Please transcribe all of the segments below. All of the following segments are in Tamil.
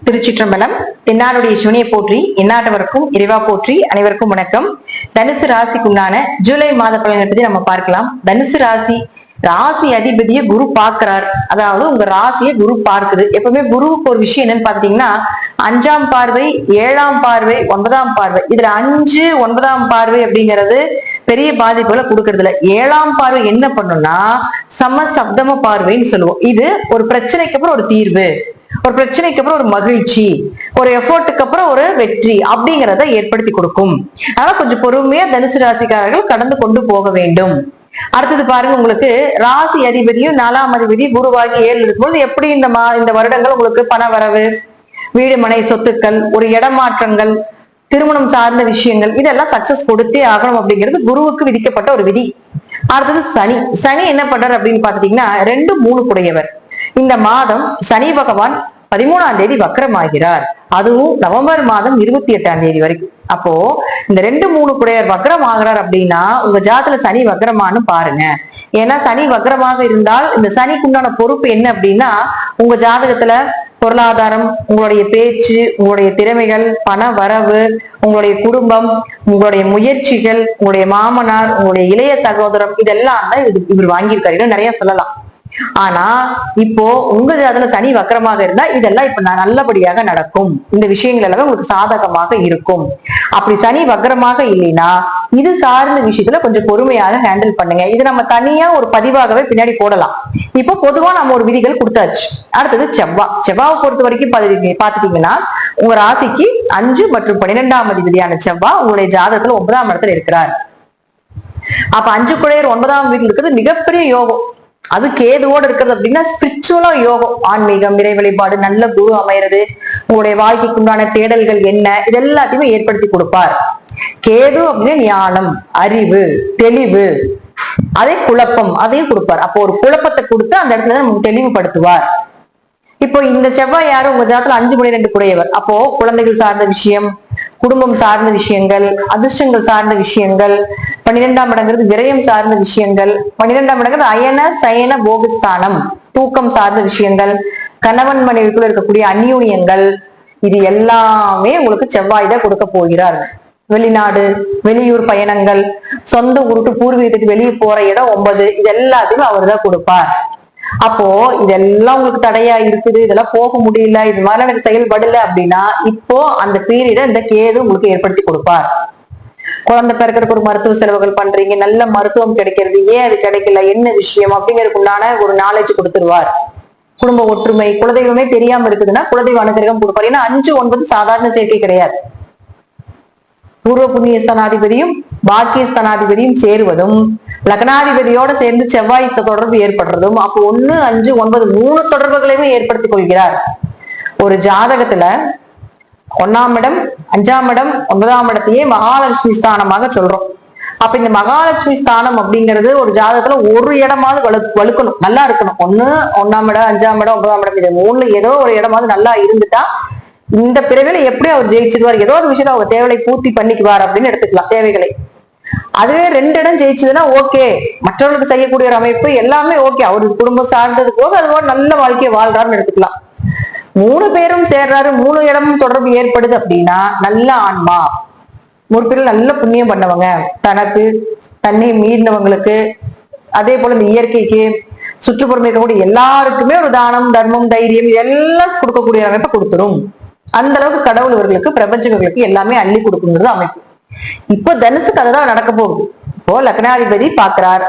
திருச்சிற்றம்பலம். தென்னாடுடைய சிவனையை போற்றி, எந்நாட்டவருக்கும் இறைவா போற்றி. அனைவருக்கும் வணக்கம். தனுசு ராசிக்குண்டான ஜூலை மாத பலனை பத்தி நம்ம பார்க்கலாம். தனுசு ராசி அதிபதியை குரு பார்க்கிறார். அதாவது உங்க ராசியை குரு பார்க்குது. எப்பவுமே குருவுக்கு ஒரு விஷயம் என்னன்னு பாத்தீங்கன்னா, 5ஆம் பார்வை, 7ஆம் பார்வை, 9ஆம் பார்வை. இதுல 5, 9ஆம் பார்வை அப்படிங்கிறது பெரிய பாதிப்புகளை கொடுக்கறது இல்ல. 7ஆம் பார்வை என்ன பண்ணும்னா சமசப்தம பார்வைன்னு சொல்லுவோம். இது ஒரு பிரச்சனைக்கு அப்புறம் ஒரு தீர்வு, ஒரு பிரச்சனைக்கு அப்புறம் ஒரு மகிழ்ச்சி, ஒரு எஃபோர்ட்டுக்கு அப்புறம் ஒரு வெற்றி அப்படிங்கிறத ஏற்படுத்தி கொடுக்கும். ஆனா கொஞ்சம் பொறுமையா தனுசு ராசிக்காரர்கள் கடந்து கொண்டு போக வேண்டும். அடுத்தது பாருங்க, உங்களுக்கு ராசி அதிபதியும் 4ஆம் அதிபதி குருவாகி 7 இருக்கும்போது எப்படி இந்த வருடங்கள் உங்களுக்கு பண வரவு, வீடு மனை சொத்துக்கள், ஒரு இடமாற்றங்கள், திருமணம் சார்ந்த விஷயங்கள், இதெல்லாம் சக்சஸ் கொடுத்தே ஆகணும் அப்படிங்கிறது குருவுக்கு விதிக்கப்பட்ட ஒரு விதி. அடுத்தது சனி என்ன பண்றாரு அப்படின்னு பாத்துட்டீங்கன்னா 2, 3 குடையவர். இந்த மாதம் சனி பகவான் 13ஆம் தேதி வக்ரமாகிறார். அதுவும் நவம்பர் மாதம் 28ஆம் தேதி வரைக்கும். அப்போ இந்த 2, 3 குடையர் வக்ரம் ஆகிறார் அப்படின்னா உங்க ஜாதகத்துல சனி வக்ரமானு பாருங்க. ஏன்னா சனி வக்ரமாக இருந்தால் இந்த சனிக்குண்டான பொறுப்பு என்ன அப்படின்னா, உங்க ஜாதகத்துல பொருளாதாரம், உங்களுடைய பேச்சு, உங்களுடைய திறமைகள், பண வரவு, உங்களுடைய குடும்பம், உங்களுடைய முயற்சிகள், உங்களுடைய மாமனார், உங்களுடைய இளைய சகோதரம், இதெல்லாம் தான் இவர் வாங்கியிருக்காரு. நிறைய சொல்லலாம். ஆனா இப்போ உங்க ஜாதகத்துல சனி வக்ரமாக இருந்தா இதெல்லாம் இப்ப நல்லபடியாக நடக்கும். இந்த விஷயங்கள் எல்லாமே உங்களுக்கு சாதகமாக இருக்கும். அப்படி சனி வக்ரமாக இல்லைன்னா இது சார்ந்த விஷயத்துல கொஞ்சம் பொறுமையாக ஹேண்டில் பண்ணுங்க. இது நம்ம தனியா ஒரு பதிவாகவே பின்னாடி போடலாம். இப்போ பொதுவா நம்ம ஒரு விதிகள் கொடுத்தாச்சு. அடுத்தது செவ்வாவை பொறுத்த வரைக்கும் பாத்துட்டீங்கன்னா உங்க ராசிக்கு 5 மற்றும் 12ஆம் அதிபதியான செவ்வாய் உங்களுடைய ஜாதகத்துல 9ஆம் இடத்துல இருக்கிறார். அப்ப 5 குடையர் 9ஆம் வீட்டுல இருக்கிறது மிகப்பெரிய யோகம். அது கேதுவோடு இருக்கிறது அப்படின்னா ஸ்பிரிச்சுவலா யோகம், ஆன்மீகம், இறை வழிபாடு, நல்ல குரு அமைகிறது, உங்களுடைய வாழ்க்கைக்கு உண்டான தேடல்கள் என்ன, இது எல்லாத்தையுமே ஏற்படுத்தி கொடுப்பார். கேது அப்படின்னா ஞானம், அறிவு, தெளிவு, அதே குழப்பம் அதையும் கொடுப்பார். அப்போ ஒரு குழப்பத்தை கொடுத்து அந்த இடத்துல நமக்கு தெளிவுபடுத்துவார். இப்போ இந்த செவ்வாய் யாரும் உங்க ஜாதகத்துல 5, 12 குடையவர். அப்போ குழந்தைகள் சார்ந்த விஷயம், குடும்பம் சார்ந்த விஷயங்கள், அதிர்ஷ்டங்கள் சார்ந்த விஷயங்கள், 12ஆம் இடங்கிறது விரயம் சார்ந்த விஷயங்கள், 12ஆம் இடங்கிறது அயன சயன போகஸ்தானம், தூக்கம் சார்ந்த விஷயங்கள், கணவன் மனைவிக்குள்ள இருக்கக்கூடிய அந்யூன்யங்கள், இது எல்லாமே உங்களுக்கு செவ்வாய் தான் கொடுக்க போகிறார். வெளிநாடு, வெளியூர் பயணங்கள், சொந்த ஊருக்கு பூர்வீகத்துக்கு வெளியே போற இடம் 9, இது எல்லாத்தையுமே அவர் தான் கொடுப்பார். அப்போ இதெல்லாம் உங்களுக்கு தடையா இருக்குது, இதெல்லாம் போக முடியல, இது மாதிரி எனக்கு செயல்படல அப்படின்னா இப்போ அந்த பீரியட இந்த கேது உங்களுக்கு ஏற்படுத்தி கொடுப்பார். குழந்தை பிறக்கிறதுக்கு ஒரு மருத்துவ செலவுகள் பண்றீங்க, நல்ல மருத்துவம் கிடைக்கிறது, ஏன் அது கிடைக்கல, என்ன விஷயம் அப்படிங்கிறதுக்குள்ளான ஒரு நாலேஜ் கொடுத்துருவார். குடும்ப ஒற்றுமை, குலதெய்வமே தெரியாம இருக்குதுன்னா குலதெய்வ அனுகிரகம் கொடுப்பார். ஏன்னா 5, 9 சாதாரண சேர்க்கை கிடையாது. பூர்வ புண்ணிய ஸ்தானாதிபதியும் பாக்கிய ஸ்தானாதிபதியும் சேருவதும், லக்னாதிபதியோட சேர்ந்து செவ்வாய் தொடர்பு ஏற்படுறதும், அப்போ 1, 5, 9 3 தொடர்புகளையுமே ஏற்படுத்திக் கொள்கிறார். ஒரு ஜாதகத்துல 1ஆம் இடம், 5ஆம் இடம், 9ஆம் இடத்தையே மகாலட்சுமி ஸ்தானமாக சொல்றோம். அப்ப இந்த மகாலட்சுமி ஸ்தானம் அப்படிங்கிறது ஒரு ஜாதகத்துல ஒரு இடமாவது வலுக்கணும், நல்லா இருக்கணும். 1ஆம் இடம், 5ஆம் இடம், 9ஆம் இடம், இது 3 ஏதோ ஒரு இடமாவது நல்லா இருந்துட்டா இந்த பிறவில எப்படி அவர் ஜெயிச்சிருவார், ஏதோ ஒரு விஷயத்த அவர் தேவையை பூர்த்தி பண்ணிக்குவார் அப்படின்னு எடுத்துக்கலாம் தேவைகளை. அதுவே 2 இடம் ஜெயிச்சதுன்னா ஓகே, மற்றவர்களுக்கு செய்யக்கூடிய ஒரு அமைப்பு எல்லாமே ஓகே, அவருக்கு குடும்பம் சார்ந்தது போக அதுபோல நல்ல வாழ்க்கையை வாழ்றாருன்னு எடுத்துக்கலாம். 3 பேரும் சேர்றாரு, 3 இடமும் தொடர்பு ஏற்படுது அப்படின்னா நல்ல ஆன்மா, முற்பில் நல்ல புண்ணியம் பண்ணவங்க, தனக்கு தன்னை மீறினவங்களுக்கு, அதே போல இந்த இயற்கைக்கு சுற்றுப்புறம் இருக்கக்கூடிய எல்லாருக்குமே ஒரு தானம், தர்மம், தைரியம் இதெல்லாம் கொடுக்கக்கூடிய அமைப்பை கொடுத்துரும். அந்த அளவுக்கு கடவுள் இவர்களுக்கு, பிரபஞ்சங்களுக்கு எல்லாமே அள்ளி கொடுக்குங்கிறது அமைப்பு. இப்போ தனுசு கதை தான் நடக்க போகுது. இப்போ லக்னாதிபதி பாக்குறார்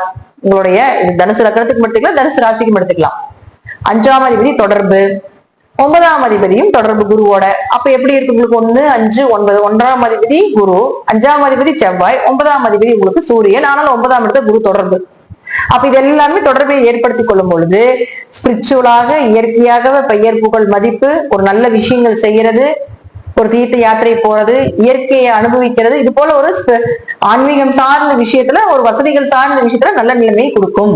உங்களுடைய தனுசு லக்னத்துக்கு எடுத்துக்கலாம், தனுசு ராசிக்கும் எடுத்துக்கலாம். 5ஆம் அதிபதி தொடர்பு, 9ஆம் அதிபதியும் தொடர்பு குருவோட. அப்ப எப்படி இருக்கு உங்களுக்கு 1, 5, 9, 1ஆம் அதிபதி குரு, 5ஆம் அதிபதி செவ்வாய், 9ஆம் அதிபதி உங்களுக்கு சூரியன். ஆனால் 9ஆம் இடத்துல குரு தொடர்பு. அப்ப இது எல்லாமே தொடர்பை ஏற்படுத்தி கொள்ளும் பொழுது ஸ்பிரிச்சுவலாக, இயற்கையாகவே பெயர் புகழ் மதிப்பு, ஒரு நல்ல விஷயங்கள் செய்யறது, ஒரு தீர்த்த யாத்திரை போறது, இயற்கையை அனுபவிக்கிறது, இது போல ஒரு ஆன்மீகம் சார்ந்த விஷயத்துல, ஒரு வசதிகள் சார்ந்த விஷயத்துல நல்ல நிலைமையை கொடுக்கும்.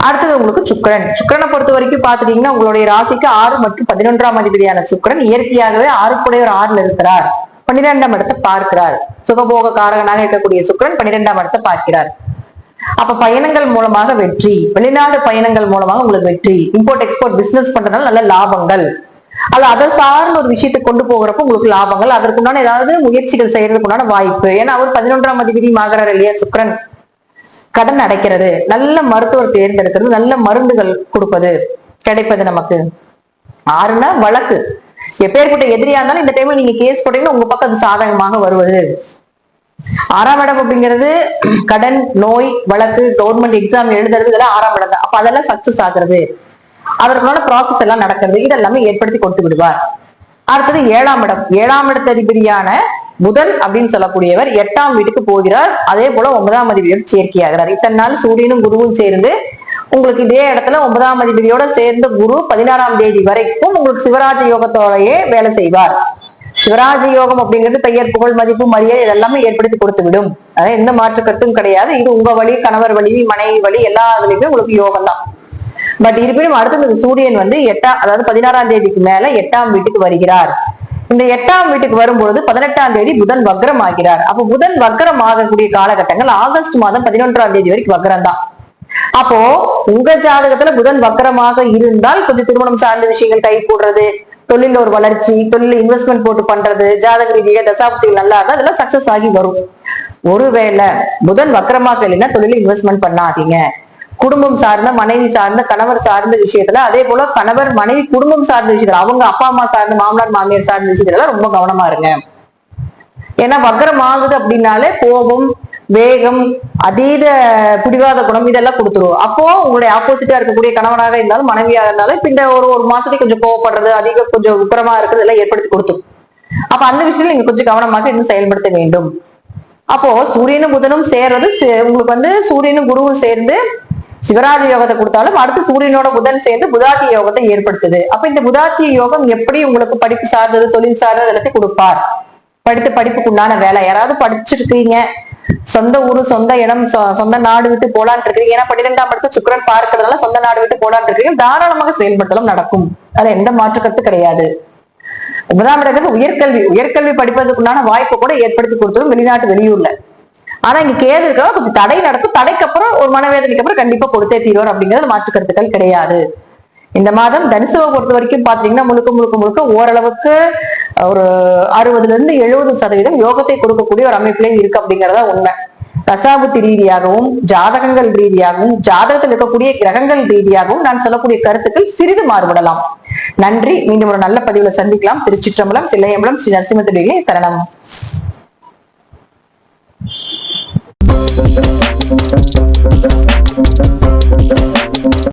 அடுத்தது உங்களுக்கு சுக்கிரனை பொறுத்த வரைக்கும் பாத்துட்டீங்கன்னா உங்களுடைய ராசிக்கு 6 மற்றும் 11ஆம் அதிபதியான சுக்கிரன் இயற்கையாகவே 6 6ல் இருக்கிறார். 12ஆம் இடத்தை பார்க்கிறார். சுகபோக காரகனாக இருக்கக்கூடிய சுக்கிரன் 12ஆம் இடத்தை பார்க்கிறார். அப்ப பயணங்கள் மூலமாக வெற்றி, வெளிநாடு பயணங்கள் மூலமாக உங்களுக்கு வெற்றி, இம்போர்ட் எக்ஸ்போர்ட் பிசினஸ் பண்றதுனால நல்ல லாபங்கள், அது அதை சார்ந்த ஒரு விஷயத்தை கொண்டு போகிறப்ப உங்களுக்கு லாபங்கள், அதற்குண்டான ஏதாவது முயற்சிகள் செய்யறதுக்குண்டான வாய்ப்பு. ஏன்னா அவர் 11ஆம் அதிபதி ஆகிறார் இல்லையா சுக்கிரன். கடன் அடைக்கிறது, நல்ல மருத்துவர் தேர்ந்தெடுக்கிறது, நல்ல மருந்துகள் கொடுப்பது கிடைப்பது நமக்கு. 6னா வழக்கு, எப்பேற்பட்ட எதிரியா இருந்தாலும் இந்த டைம்ல நீங்க கேஸ் போட்டீங்கன்னா உங்க பக்கம் அது சாதகமாக வருவது. 6ஆம் இடம் அப்படிங்கிறது கடன், நோய், வழக்கு, கவர்மெண்ட் எக்ஸாம் எழுதுறது, இதெல்லாம் 6ஆம் இடம் தான். அப்ப அதெல்லாம் சக்சஸ் ஆகுறது, அதற்கான ப்ராசஸ் எல்லாம் நடக்கிறது, இதெல்லாமே ஏற்படுத்தி கொடுத்து விடுவார். அடுத்தது 7ஆம் இடம். 7ஆம் இடத்து அதிபதியான புதன் அப்படின்னு சொல்லக்கூடியவர் 8ஆம் வீட்டுக்கு போகிறார். அதே போல 9ஆம் அதிபதியோடு சேர்க்கையாகிறார். இத்தனை நாள் சூரியனும் குருவும் சேர்ந்து உங்களுக்கு இதே இடத்துல 9ஆம் அதிபதியோட சேர்ந்த குரு 16ஆம் தேதி வரைக்கும் உங்களுக்கு சிவராஜ யோகத்தோடையே வேலை செய்வார். சிவராஜ யோகம் அப்படிங்கிறது பெயர், புகழ், மதிப்பு, மரியாதை இதெல்லாமே ஏற்படுத்தி கொடுத்து விடும். அதாவது எந்த மாற்று கருத்தும் கிடையாது. இது உங்க வழி, கணவர் வழி, மனைவி வழி, எல்லா இதுலயுமே உங்களுக்கு யோகம் தான். பட் இருப்பினும் அடுத்தது சூரியன் வந்து அதாவது 16ஆம் தேதிக்கு மேல 8ஆம் வீட்டுக்கு வருகிறார். இந்த 8ஆம் வீட்டுக்கு வரும்பொழுது 18ஆம் தேதி புதன் வக்ரம் ஆகிறார். அப்போ புதன் வக்ரம் ஆகக்கூடிய காலகட்டங்கள் ஆகஸ்ட் மாதம் 11ஆம் தேதி வரைக்கும் வக்ரம் தான். அப்போ உங்க ஜாதகத்துல புதன் வக்ரமாக இருந்தால் கொஞ்சம் திருமணம் சார்ந்த விஷயங்கள் கை கூடுறது, தொழில ஒரு வளர்ச்சி, தொழில இன்வெஸ்ட்மெண்ட் போட்டு பண்றது, ஜாதக ரீதியாக தசாப்திகள் நல்லா இருந்தா அதெல்லாம் சக்சஸ் ஆகி வரும். ஒருவேளை புதன் வக்ரமாக இல்லைன்னா தொழில இன்வெஸ்ட்மெண்ட் பண்ணாதீங்க. குடும்பம் சார்ந்த, மனைவி சார்ந்த, கணவர் சார்ந்த விஷயத்துல, அதே போல கணவர் மனைவி குடும்பம் சார்ந்த விஷயத்துல, அவங்க அப்பா அம்மா சார்ந்த, மாமனார் மாமியார் சார்ந்த விஷயத்துல ரொம்ப கவனமா இருங்க. ஏன்னா வக்ரம் ஆகுது அப்படின்னாலே கோபம், வேகம், அதீத பிடிவாத குணம் இதெல்லாம் கொடுத்துருவோம். அப்போ உங்களுடைய ஆப்போசிட்டா இருக்கக்கூடிய கணவனாக இருந்தாலும் மனைவியாக இருந்தாலும் இப்ப இந்த ஒரு மாசத்துக்கு கொஞ்சம் கோவப்படுறது, அதிக கொஞ்சம் உக்கரமா இருக்கிறது எல்லாம் ஏற்படுத்தி கொடுத்துரும். அப்ப அந்த விஷயத்துல நீங்க கொஞ்சம் கவனமாக இன்னும் செயல்படுத்த வேண்டும். அப்போ சூரியனும் புதனும் சேர்றது உங்களுக்கு வந்து சூரியனும் குருவும் சேர்ந்து சிவராஜ யோகத்தை கொடுத்தாலும் அடுத்து சூரியனோட புதன் சேர்ந்து புதாத்திய யோகத்தை ஏற்படுத்துது. அப்ப இந்த புதாத்திய யோகம் எப்படி உங்களுக்கு படிப்பு சார்ந்தது, தொழில் சார்ந்தது எல்லாத்தையும் கொடுப்பார். படிப்புக்குண்டான வேலை, யாராவது படிச்சிருக்கீங்க, சொந்த ஊரு, சொந்த இடம், சொந்த நாடு விட்டு போலான் இருக்கீங்க, ஏன்னா 12ஆம் இடத்து சுக்கிரன் பார்க்கிறதுனால சொந்த நாடு விட்டு போலான் இருக்கீங்க, தாராளமாக செயல்படுத்தலாம், நடக்கும். அதுல எந்த மாற்று கருத்து கிடையாது. 9ஆம் இடத்துல உயர்கல்வி படிப்பதற்குண்டான வாய்ப்பு கூட ஏற்படுத்தி கொடுத்துரும் வெளிநாட்டு, வெளியூர்ல. ஆனா இங்க கேது இருக்கிறதா கொஞ்சம் தடை நடக்கும். தடைக்கு அப்புறம் ஒரு மனவேதனைக்கு அப்புறம் கண்டிப்பா கொடுத்தே தீர்வார் அப்படிங்கிறது மாற்று கருத்துக்கள் கிடையாது. இந்த மாதம் தனுசுவை பொறுத்த வரைக்கும் பாத்தீங்கன்னா முழுக்க ஓரளவுக்கு ஒரு 60% யோகத்தை கொடுக்கக்கூடிய ஒரு அமைப்பிலே இருக்கு அப்படிங்கறதா உண்மை. தசாபுத்தி ரீதியாகவும், ஜாதகங்கள் ரீதியாகவும், ஜாதகத்தில் இருக்கக்கூடிய கிரகங்கள் ரீதியாகவும் நான் சொல்லக்கூடிய கருத்துக்கள் சிறிது மாறுபடலாம். நன்றி. மீண்டும் ஒரு நல்ல பதிவுல சந்திக்கலாம். திருச்சிற்றம்பலம், தில்லையம்பலம், ஸ்ரீ நரசிம்ம சரணம். Thank you.